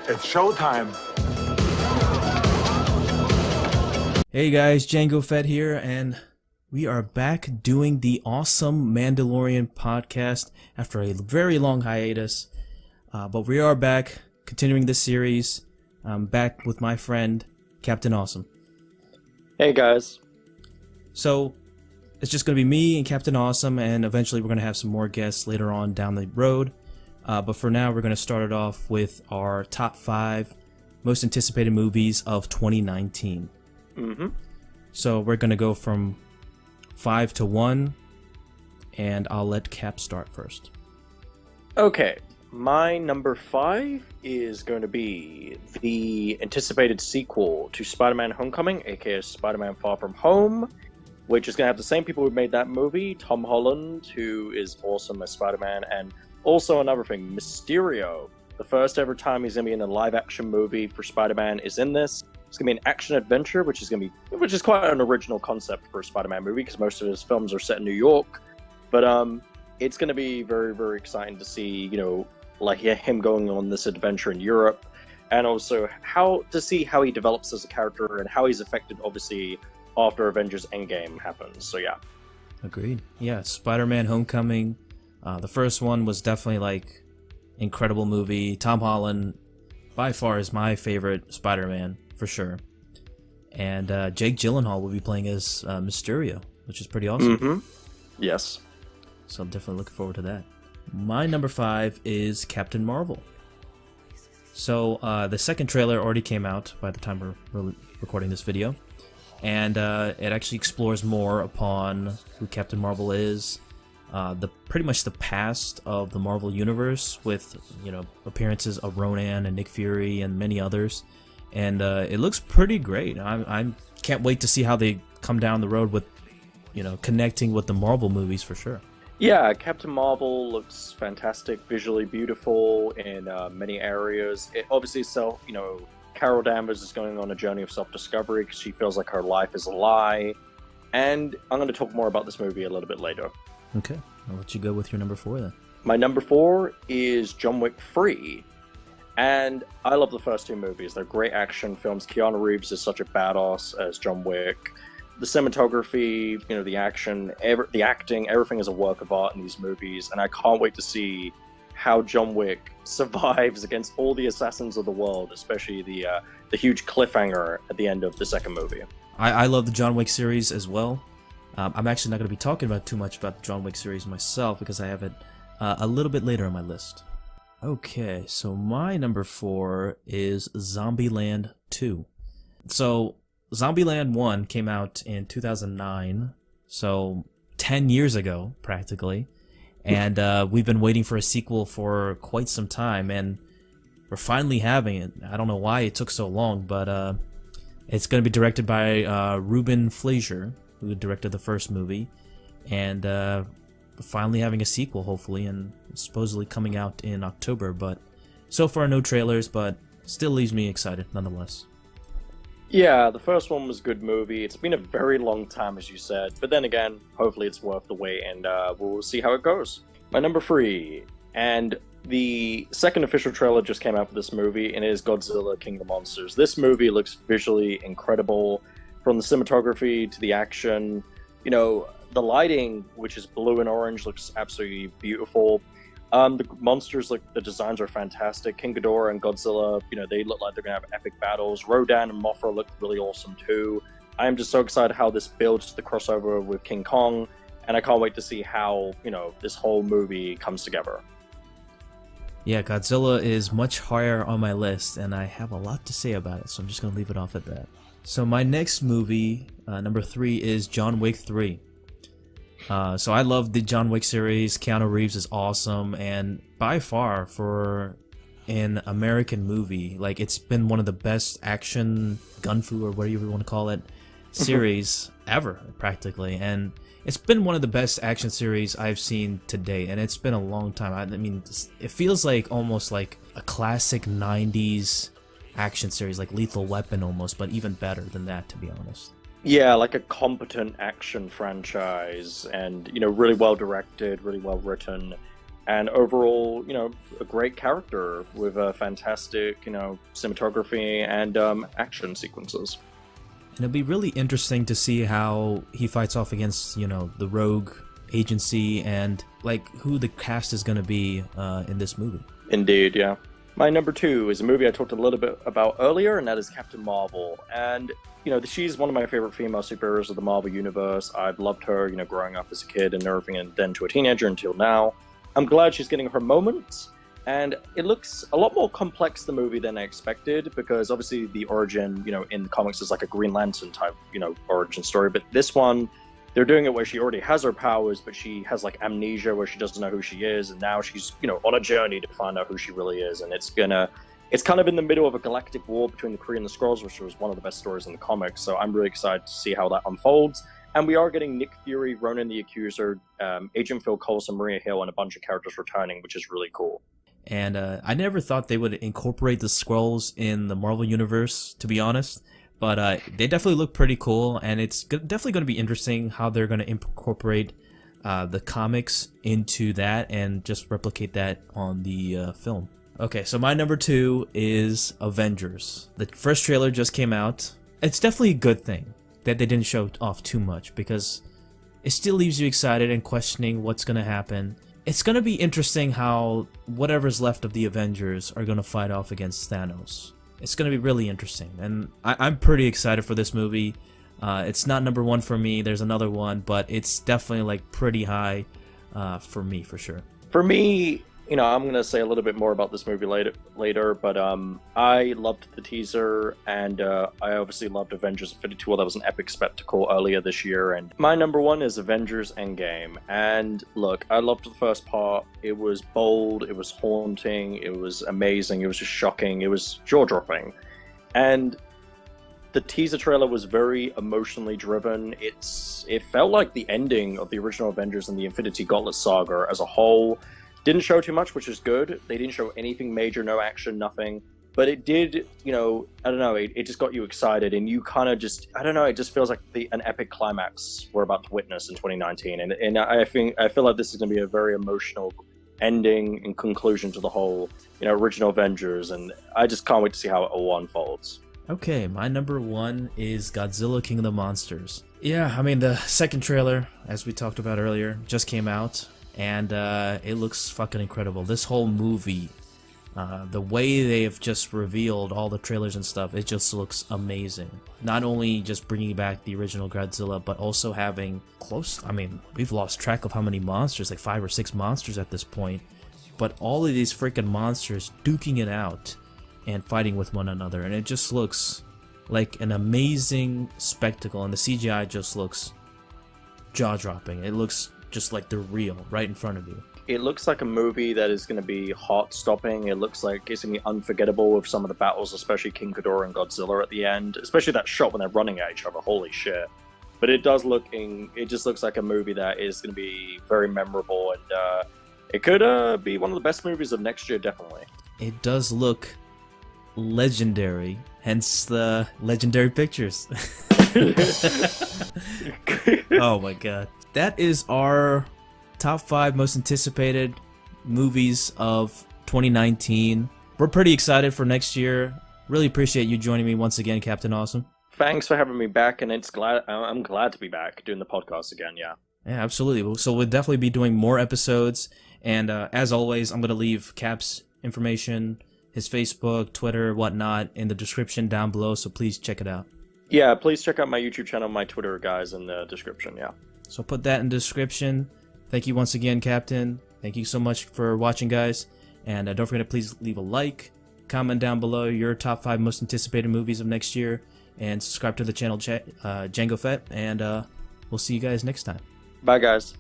It's showtime. Hey guys, Django Fett here, and we are back doing the awesome Mandalorian podcast after a very long hiatus. But we are back, continuing this series. I'm back with my friend, Captain Awesome. Hey guys. So, it's just going to be me and Captain Awesome, and eventually we're going to have some more guests later on down the road. But for now, we're going to start it off with our top 5 most anticipated movies of 2019. Mm-hmm. So we're going to go from 5 to 1, and I'll let Cap start first. Okay, my number 5 is going to be the anticipated sequel to Spider-Man Homecoming, aka Spider-Man Far From Home, which is going to have the same people who made that movie, Tom Holland, who is awesome as Spider-Man, and also another thing, Mysterio. The first ever time he's going to be in a live-action movie for Spider-Man is in this. It's going to be an action-adventure, which is quite an original concept for a Spider-Man movie, because most of his films are set in New York. But it's going to be very, very exciting to see, him going on this adventure in Europe, and also to see how he develops as a character and how he's affected, obviously, after Avengers Endgame happens. So yeah. Agreed. Yeah, Spider-Man Homecoming. The first one was definitely incredible movie. Tom Holland, by far, is my favorite Spider-Man for sure. And Jake Gyllenhaal will be playing as Mysterio, which is pretty awesome. Mm-hmm. Yes. So I'm definitely looking forward to that. My number 5 is Captain Marvel. So the second trailer already came out by the time we're recording this video. And it actually explores more upon who Captain Marvel is, pretty much the past of the Marvel Universe, with appearances of Ronan and Nick Fury and many others, and it looks pretty great. I can't wait to see how they come down the road with connecting with the Marvel movies for sure. Yeah, Captain Marvel looks fantastic, visually beautiful in many areas. It obviously Carol Danvers is going on a journey of self-discovery because she feels like her life is a lie. And I'm going to talk more about this movie a little bit later. Okay, I'll let you go with your number 4 then. My number 4 is John Wick 3. And I love the first 2 movies. They're great action films. Keanu Reeves is such a badass as John Wick. The cinematography, the action, the acting, everything is a work of art in these movies. And I can't wait to see how John Wick survives against all the assassins of the world, especially the huge cliffhanger at the end of the second movie. I love the John Wick series as well. I'm actually not going to be talking about too much about the John Wick series myself because I have it a little bit later on my list. Okay, so my number 4 is Zombieland 2. So Zombieland 1 came out in 2009, so 10 years ago practically. And we've been waiting for a sequel for quite some time, and we're finally having it. I don't know why it took so long, but it's going to be directed by Ruben Fleischer, who directed the first movie, and finally having a sequel, hopefully, and supposedly coming out in October. But so far, no trailers, but still leaves me excited nonetheless. Yeah, the first one was a good movie. It's been a very long time, as you said, but then again, hopefully it's worth the wait, and we'll see how it goes. My number 3, and the second official trailer just came out for this movie, and it is Godzilla King of the Monsters. This movie looks visually incredible, from the cinematography to the action. The lighting, which is blue and orange, looks absolutely beautiful. The monsters, the designs are fantastic. King Ghidorah and Godzilla, they look like they're going to have epic battles. Rodan and Mothra look really awesome too. I am just so excited how this builds to the crossover with King Kong, and I can't wait to see how, this whole movie comes together. Yeah, Godzilla is much higher on my list, and I have a lot to say about it, so I'm just going to leave it off at that. So my next movie, number 3, is John Wick 3. So I love the John Wick series. Keanu Reeves is awesome, and by far for an American movie, it's been one of the best action gunfu or whatever you want to call it series ever, practically. And it's been one of the best action series I've seen to date, and it's been a long time. I mean, it feels almost like a classic 90s action series, like Lethal Weapon almost, but even better than that, to be honest. Yeah, like a competent action franchise, and really well directed, really well written. and overall, a great character with a fantastic, cinematography and action sequences. And it'll be really interesting to see how he fights off against, the rogue agency and like who the cast is going to be in this movie. Indeed, yeah. My number 2 is a movie I talked a little bit about earlier, and that is Captain Marvel. And, she's one of my favorite female superheroes of the Marvel Universe. I've loved her, growing up as a kid and everything, and then to a teenager until now. I'm glad she's getting her moments, and it looks a lot more complex, the movie, than I expected, because obviously the origin, in the comics is like a Green Lantern type, origin story, but this one, they're doing it where she already has her powers, but she has like amnesia where she doesn't know who she is, and now she's, on a journey to find out who she really is, and it's kind of in the middle of a galactic war between the Kree and the Skrulls, which was one of the best stories in the comics, so I'm really excited to see how that unfolds. And we are getting Nick Fury, Ronan the Accuser, Agent Phil Coulson, Maria Hill, and a bunch of characters returning, which is really cool. And I never thought they would incorporate the Skrulls in the Marvel Universe, to be honest. But they definitely look pretty cool, and it's definitely going to be interesting how they're going to incorporate the comics into that and just replicate that on the film. Okay, so my number 2 is Avengers. The first trailer just came out. It's definitely a good thing that they didn't show off too much, because it still leaves you excited and questioning what's going to happen. It's going to be interesting how whatever's left of the Avengers are going to fight off against Thanos. It's going to be really interesting, and I'm pretty excited for this movie. It's not number 1 for me, there's another one, but it's definitely like pretty high for me, for sure. For me, I'm going to say a little bit more about this movie later, but I loved the teaser, and I obviously loved Avengers Infinity War. That was an epic spectacle earlier this year, and my number 1 is Avengers Endgame. And look, I loved the first part. It was bold, it was haunting, it was amazing, it was just shocking, it was jaw-dropping. And the teaser trailer was very emotionally driven. It felt like the ending of the original Avengers and the Infinity Gauntlet saga as a whole. Didn't show too much, which is good. They didn't show anything major, no action, nothing. But it did, I don't know, it just got you excited, and you kind of just, I don't know, it just feels like an epic climax we're about to witness in 2019. And I feel like this is going to be a very emotional ending and conclusion to the whole, original Avengers, and I just can't wait to see how it all unfolds. Okay, my number 1 is Godzilla King of the Monsters. Yeah, I mean, the second trailer, as we talked about earlier, just came out. And it looks fucking incredible. This whole movie, the way they have just revealed all the trailers and stuff, it just looks amazing. Not only just bringing back the original Godzilla, but also having we've lost track of how many monsters, like 5 or 6 monsters at this point. But all of these freaking monsters duking it out and fighting with one another. And it just looks like an amazing spectacle. And the CGI just looks jaw-dropping. It looks just like they're real right in front of you. It looks like a movie that is going to be heart-stopping. It looks like it's going to be unforgettable with some of the battles, especially King Ghidorah and Godzilla at the end, especially that shot when they're running at each other. Holy shit. But it just looks like a movie that is going to be very memorable, and it could be one of the best movies of next year, definitely. It does look legendary, hence the legendary pictures. Oh my god. That is our top 5 most anticipated movies of 2019. We're pretty excited for next year. Really appreciate you joining me once again, Captain Awesome. Thanks for having me back, and I'm glad to be back doing the podcast again, yeah. Yeah, absolutely. So we'll definitely be doing more episodes, and as always, I'm going to leave Cap's information, his Facebook, Twitter, whatnot, in the description down below, so please check it out. Yeah, please check out my YouTube channel, my Twitter, guys, in the description, yeah. So put that in the description. Thank you once again, Captain. Thank you so much for watching, guys. And don't forget to please leave a like, comment down below your top 5 most anticipated movies of next year, and subscribe to the channel Django Fett. And we'll see you guys next time. Bye, guys.